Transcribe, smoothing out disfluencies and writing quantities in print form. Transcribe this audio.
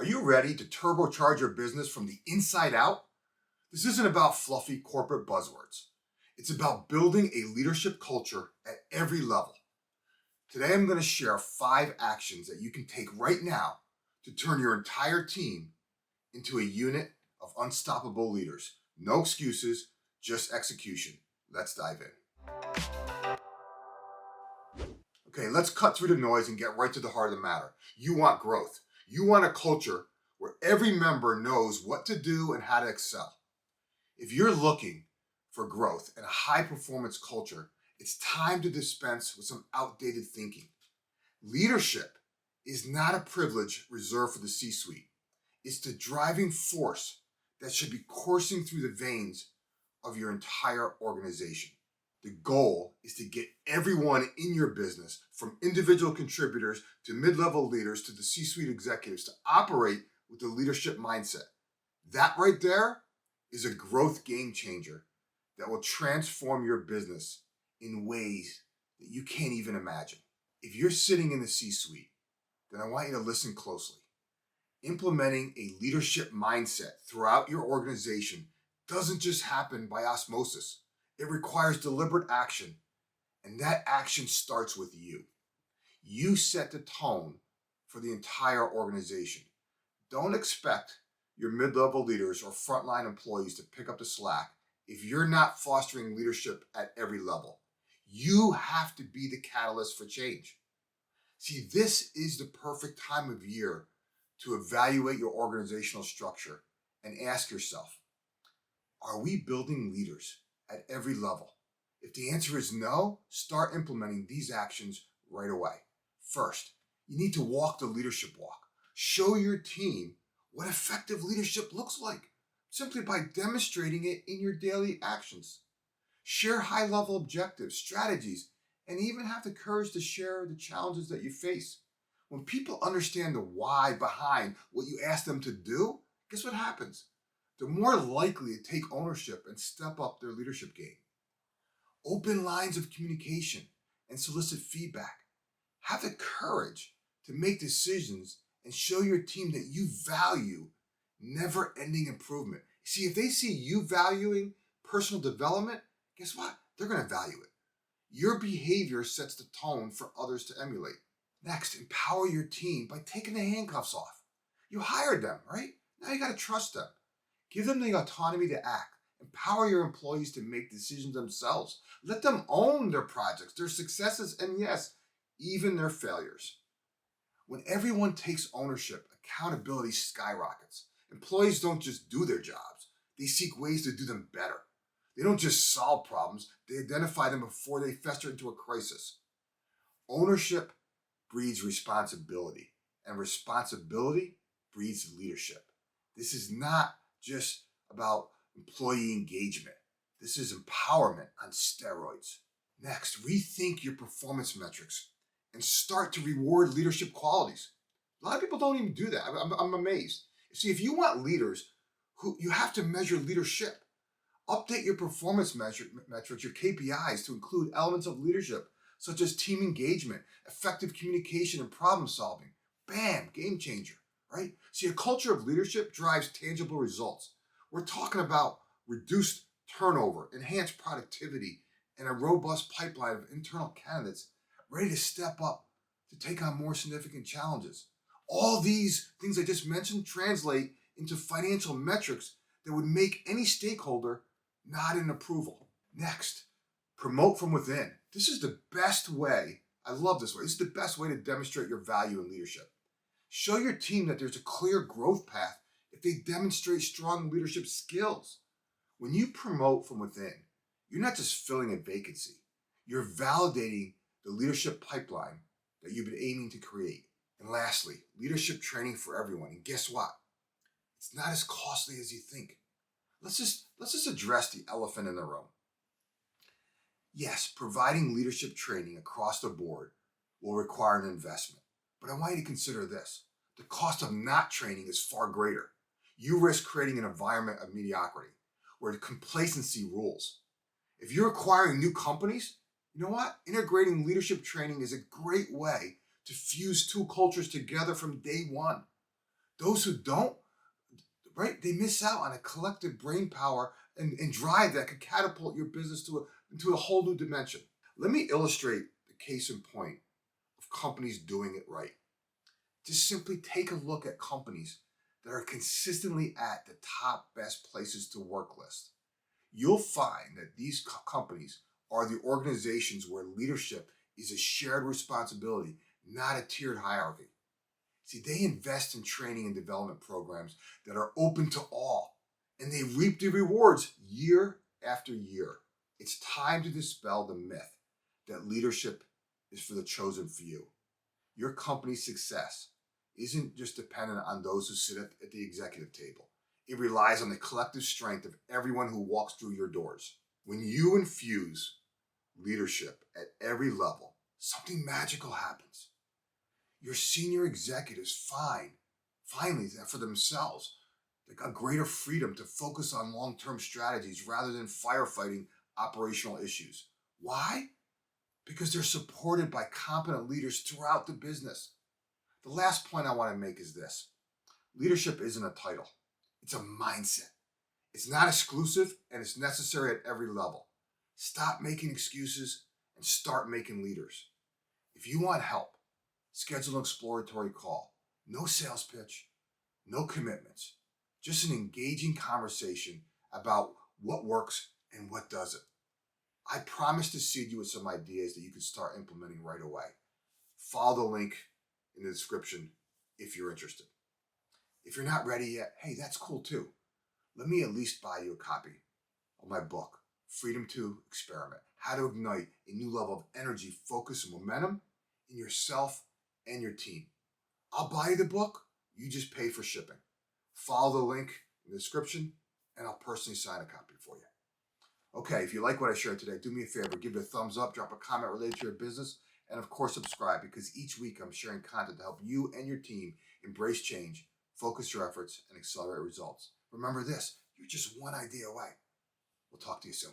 Are you ready to turbocharge your business from the inside out? This isn't about fluffy corporate buzzwords. It's about building a leadership culture at every level. Today, I'm going to share 5 actions that you can take right now to turn your entire team into a unit of unstoppable leaders. No excuses, just execution. Let's dive in. Okay, let's cut through the noise and get right to the heart of the matter. You want growth. You want a culture where every member knows what to do and how to excel. If you're looking for growth and a high performance culture, it's time to dispense with some outdated thinking. Leadership is not a privilege reserved for the C-suite. It's the driving force that should be coursing through the veins of your entire organization. The goal is to get everyone in your business, from individual contributors to mid-level leaders to the C-suite executives, to operate with the leadership mindset. That right there is a growth game changer that will transform your business in ways that you can't even imagine. If you're sitting in the C-suite, then I want you to listen closely. Implementing a leadership mindset throughout your organization doesn't just happen by osmosis. It requires deliberate action, and that action starts with you. You set the tone for the entire organization. Don't expect your mid-level leaders or frontline employees to pick up the slack if you're not fostering leadership at every level. You have to be the catalyst for change. See, this is the perfect time of year to evaluate your organizational structure and ask yourself, are we building leaders at every level? If the answer is no, start implementing these actions right away. First, you need to walk the leadership walk. Show your team what effective leadership looks like simply by demonstrating it in your daily actions. Share high-level objectives, strategies, and even have the courage to share the challenges that you face. When people understand the why behind what you ask them to do, guess what happens? They're more likely to take ownership and step up their leadership game. Open lines of communication and solicit feedback. Have the courage to make decisions and show your team that you value never-ending improvement. See, if they see you valuing personal development, guess what? They're going to value it. Your behavior sets the tone for others to emulate. Next, empower your team by taking the handcuffs off. You hired them, right? Now you got to trust them. Give them the autonomy to act. Empower your employees to make decisions themselves. Let them own their projects, their successes, and yes, even their failures. When everyone takes ownership, accountability skyrockets. Employees don't just do their jobs. They seek ways to do them better. They don't just solve problems. They identify them before they fester into a crisis. Ownership breeds responsibility, and responsibility breeds leadership. This is not just about employee engagement. This is empowerment on steroids. Next, rethink your performance metrics and start to reward leadership qualities. A lot of people don't even do that. I'm amazed. See, if you want leaders, you have to measure leadership. Update your performance metrics, your KPIs, to include elements of leadership, such as team engagement, effective communication, and problem solving. Bam, game changer, right? See, a culture of leadership drives tangible results. We're talking about reduced turnover, enhanced productivity, and a robust pipeline of internal candidates ready to step up to take on more significant challenges. All these things I just mentioned translate into financial metrics that would make any stakeholder nod in approval. Next, promote from within. This is the best way. I love this way. This is the best way to demonstrate your value in leadership. Show your team that there's a clear growth path if they demonstrate strong leadership skills. When you promote from within, you're not just filling a vacancy. You're validating the leadership pipeline that you've been aiming to create. And lastly, leadership training for everyone. And guess what? It's not as costly as you think. Let's just address the elephant in the room. Yes, providing leadership training across the board will require an investment. But I want you to consider this. The cost of not training is far greater. You risk creating an environment of mediocrity where complacency rules. If you're acquiring new companies, you know what? Integrating leadership training is a great way to fuse two cultures together from day one. Those who don't, right, they miss out on a collective brain power and drive that could catapult your business into a whole new dimension. Let me illustrate the case in point of companies doing it right. Just simply take a look at companies that are consistently at the top best places to work list. You'll find that these companies are the organizations where leadership is a shared responsibility, not a tiered hierarchy. See, they invest in training and development programs that are open to all, and they reap the rewards year after year. It's time to dispel the myth that leadership is for the chosen few. Your company's success isn't just dependent on those who sit at the executive table. It relies on the collective strength of everyone who walks through your doors. When you infuse leadership at every level, something magical happens. Your senior executives finally, for themselves, they got greater freedom to focus on long-term strategies rather than firefighting operational issues. Why? Because they're supported by competent leaders throughout the business. The last point I want to make is this. Leadership isn't a title. It's a mindset. It's not exclusive, and it's necessary at every level. Stop making excuses and start making leaders. If you want help, schedule an exploratory call. No sales pitch, no commitments. Just an engaging conversation about what works and what doesn't. I promise to seed you with some ideas that you can start implementing right away. Follow the link in the description if you're interested. If you're not ready yet, hey, that's cool too. Let me at least buy you a copy of my book, Freedom to Experiment: How to Ignite a New Level of Energy, Focus, and Momentum in Yourself and Your Team. I'll buy you the book. You just pay for shipping. Follow the link in the description, and I'll personally sign a copy for you. Okay, if you like what I shared today, do me a favor, give it a thumbs up, drop a comment related to your business, and of course, subscribe, because each week I'm sharing content to help you and your team embrace change, focus your efforts, and accelerate results. Remember this, you're just one idea away. We'll talk to you soon.